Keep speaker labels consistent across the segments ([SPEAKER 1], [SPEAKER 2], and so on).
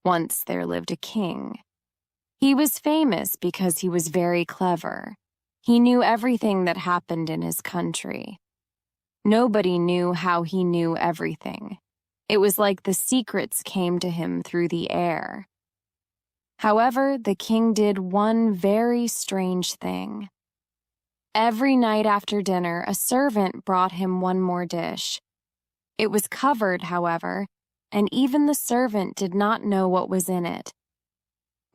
[SPEAKER 1] Once there lived a king. He was famous because he was very clever. He knew everything that happened in his country. Nobody knew how he knew everything. It was like the secrets came to him through the air. However, the king did one very strange thing. Every night after dinner, a servant brought him one more dish. It was covered, however, and even the servant did not know what was in it.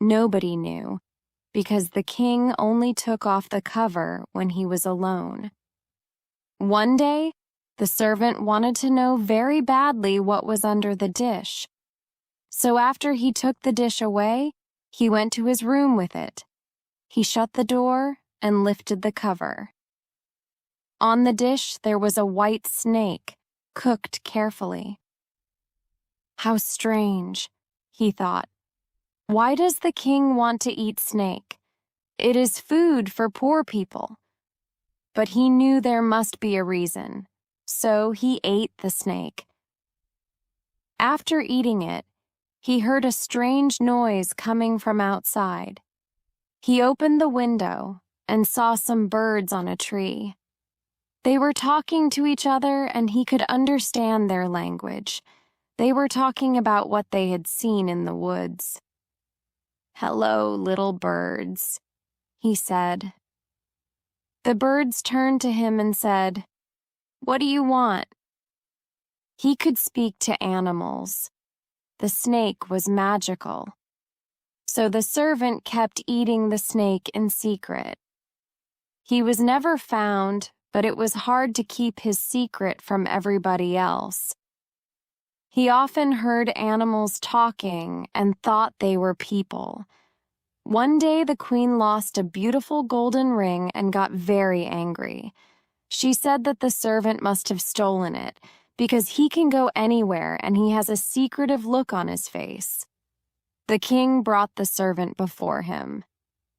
[SPEAKER 1] Nobody knew, because the king only took off the cover when he was alone. One day, the servant wanted to know very badly what was under the dish. So after he took the dish away, he went to his room with it. He shut the door and lifted the cover. On the dish there was a white snake, cooked carefully. How strange, he thought. Why does the king want to eat snake? It is food for poor people. But he knew there must be a reason, so he ate the snake. After eating it, he heard a strange noise coming from outside. He opened the window and saw some birds on a tree. They were talking to each other and he could understand their language. They were talking about what they had seen in the woods. "Hello, little birds," he said. The birds turned to him and said, "What do you want?" He could speak to animals. The snake was magical. So the servant kept eating the snake in secret. He was never found, but it was hard to keep his secret from everybody else. He often heard animals talking and thought they were people. One day the queen lost a beautiful golden ring and got very angry. She said that the servant must have stolen it, because he can go anywhere and he has a secretive look on his face. The king brought the servant before him.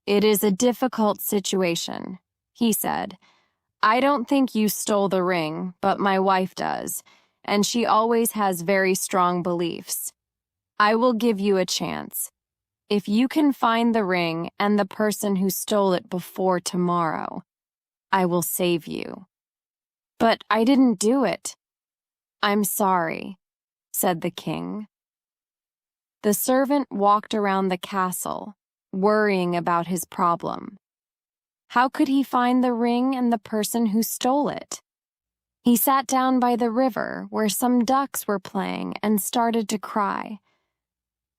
[SPEAKER 1] "It is a difficult situation," he said. "I don't think you stole the ring, but my wife does, and she always has very strong beliefs. I will give you a chance. If you can find the ring and the person who stole it before tomorrow, I will save you." "But I didn't do it." "I'm sorry," said the king. The servant walked around the castle, worrying about his problem. How could he find the ring and the person who stole it? He sat down by the river where some ducks were playing and started to cry.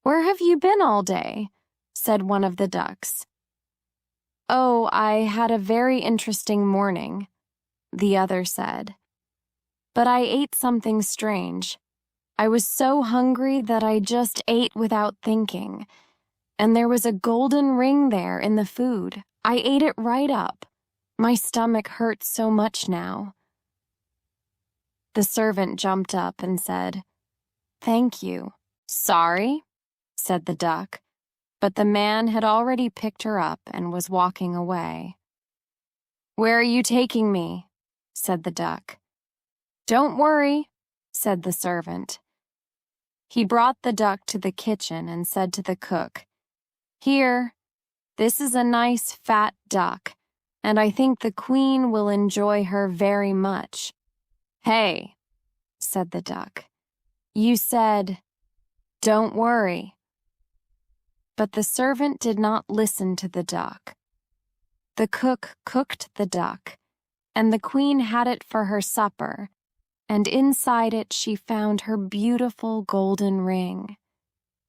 [SPEAKER 1] "Where have you been all day?" said one of the ducks. "Oh, I had a very interesting morning," the other said. "But I ate something strange. I was so hungry that I just ate without thinking. And there was a golden ring there in the food. I ate it right up. My stomach hurts so much now." The servant jumped up and said, "Thank you." "Sorry," said the duck, but the man had already picked her up and was walking away. "Where are you taking me?" said the duck. "Don't worry," said the servant. He brought the duck to the kitchen and said to the cook, "Here, this is a nice fat duck, and I think the queen will enjoy her very much." "Hey," said the duck, "you said, 'Don't worry.'" But the servant did not listen to the duck. The cook cooked the duck, and the queen had it for her supper, and inside it she found her beautiful golden ring.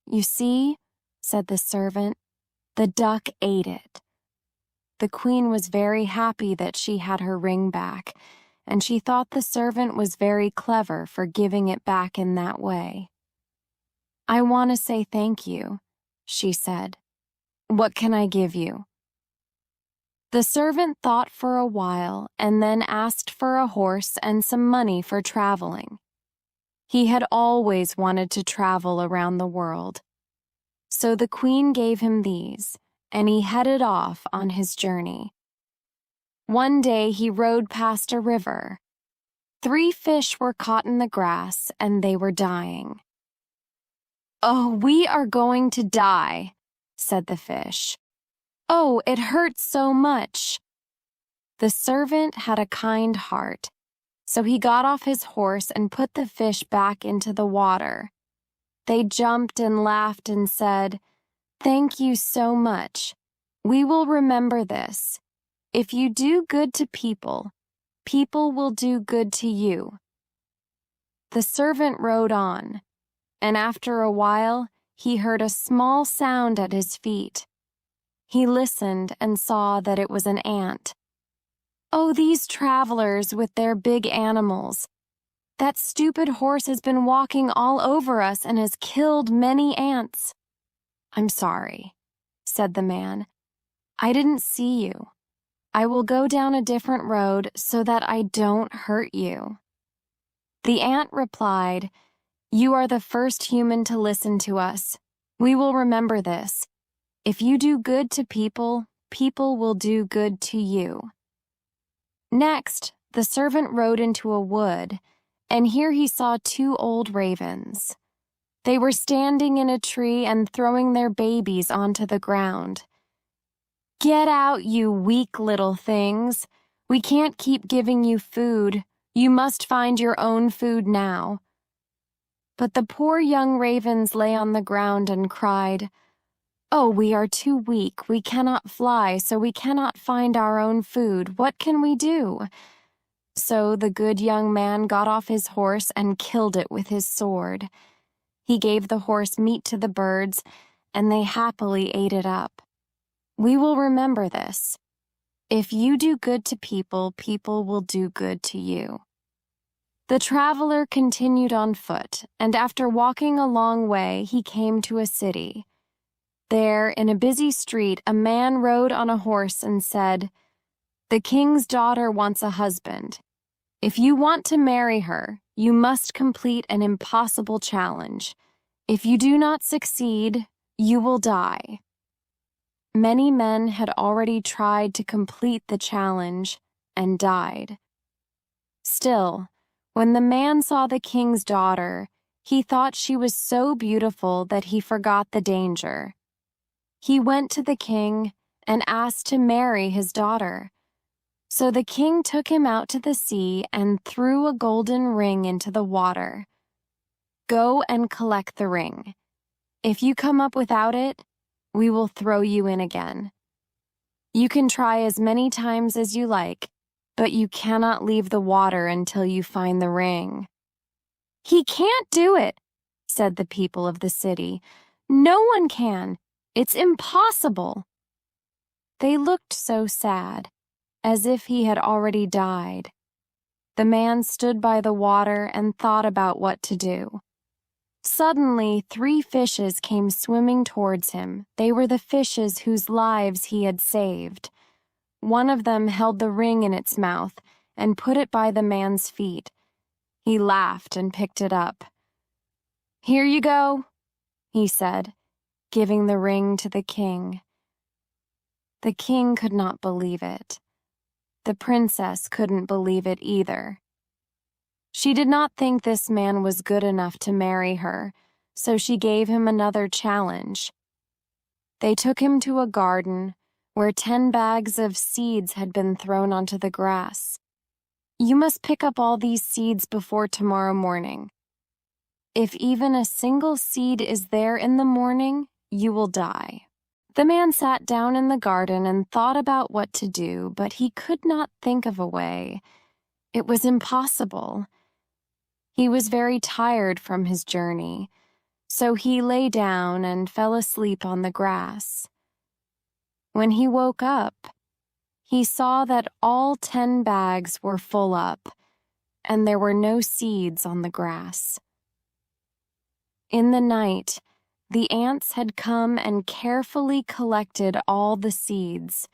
[SPEAKER 1] "You see," said the servant, "the duck ate it." The queen was very happy that she had her ring back, and she thought the servant was very clever for giving it back in that way. "I want to say thank you," she said. "What can I give you?" The servant thought for a while and then asked for a horse and some money for traveling. He had always wanted to travel around the world. So the queen gave him these, and he headed off on his journey. One day he rode past a river. 3 fish were caught in the grass and they were dying. "Oh, we are going to die," said the fish. "Oh, it hurts so much." The servant had a kind heart, so he got off his horse and put the fish back into the water. They jumped and laughed and said, "Thank you so much. We will remember this. If you do good to people, people will do good to you." The servant rode on, and after a while, he heard a small sound at his feet. He listened and saw that it was an ant. "Oh, these travelers with their big animals. That stupid horse has been walking all over us and has killed many ants." "I'm sorry," said the man. "I didn't see you. I will go down a different road so that I don't hurt you." The ant replied, "You are the first human to listen to us. We will remember this. If you do good to people, people will do good to you." Next, the servant rode into a wood, and here he saw two old ravens. They were standing in a tree and throwing their babies onto the ground. "Get out, you weak little things. We can't keep giving you food. You must find your own food now." But the poor young ravens lay on the ground and cried, "Oh, we are too weak. We cannot fly, so we cannot find our own food. What can we do?" So the good young man got off his horse and killed it with his sword. He gave the horse meat to the birds, and they happily ate it up. We will remember this. If you do good to people, people will do good to you. The traveler continued on foot, and after walking a long way, he came to a city. There, in a busy street, a man rode on a horse and said, "The king's daughter wants a husband. If you want to marry her, you must complete an impossible challenge. If you do not succeed, you will die." Many men had already tried to complete the challenge and died. Still, when the man saw the king's daughter, he thought she was so beautiful that he forgot the danger. He went to the king and asked to marry his daughter. So the king took him out to the sea and threw a golden ring into the water. "Go and collect the ring. If you come up without it, we will throw you in again. You can try as many times as you like, but you cannot leave the water until you find the ring." "He can't do it," said the people of the city. "No one can. It's impossible." They looked so sad, as if he had already died. The man stood by the water and thought about what to do. Suddenly, 3 fishes came swimming towards him. They were the fishes whose lives he had saved. One of them held the ring in its mouth and put it by the man's feet. He laughed and picked it up. "Here you go," he said, giving the ring to the king. The king could not believe it. The princess couldn't believe it either. She did not think this man was good enough to marry her, so she gave him another challenge. They took him to a garden where 10 bags of seeds had been thrown onto the grass. "You must pick up all these seeds before tomorrow morning. If even a single seed is there in the morning, you will die." The man sat down in the garden and thought about what to do, but he could not think of a way. It was impossible. He was very tired from his journey, so he lay down and fell asleep on the grass. When he woke up, he saw that all 10 bags were full up, and there were no seeds on the grass. In the night, the ants had come and carefully collected all the seeds.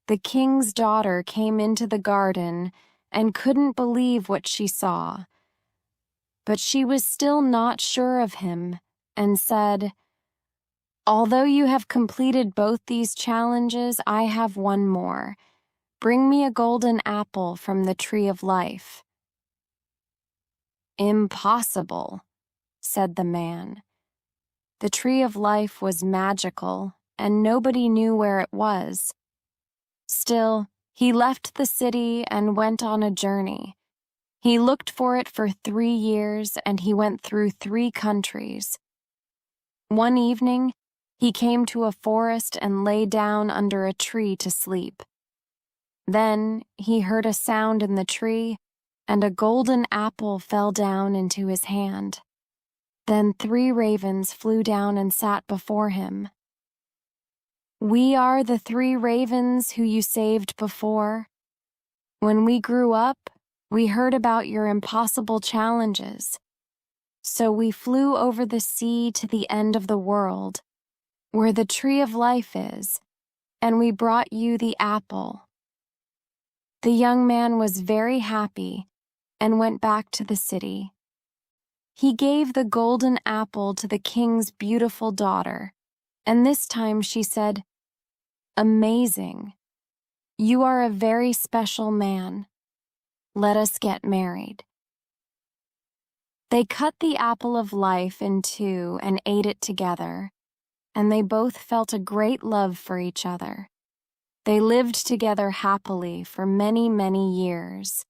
[SPEAKER 1] The king's daughter came into the garden and couldn't believe what she saw. But she was still not sure of him and said, "Although you have completed both these challenges, I have one more. Bring me a golden apple from the tree of life." "Impossible," said the man. The tree of life was magical, and nobody knew where it was. Still, he left the city and went on a journey. He looked for it for 3 years, and he went through 3 countries. One evening, he came to a forest and lay down under a tree to sleep. Then he heard a sound in the tree, and a golden apple fell down into his hand. Then 3 ravens flew down and sat before him. "We are the 3 ravens who you saved before. When we grew up, we heard about your impossible challenges. So we flew over the sea to the end of the world, where the tree of life is, and we brought you the apple." The young man was very happy and went back to the city. He gave the golden apple to the king's beautiful daughter, and this time she said, "Amazing. You are a very special man. Let us get married." They cut the apple of life in 2 and ate it together, and they both felt a great love for each other. They lived together happily for many, many years.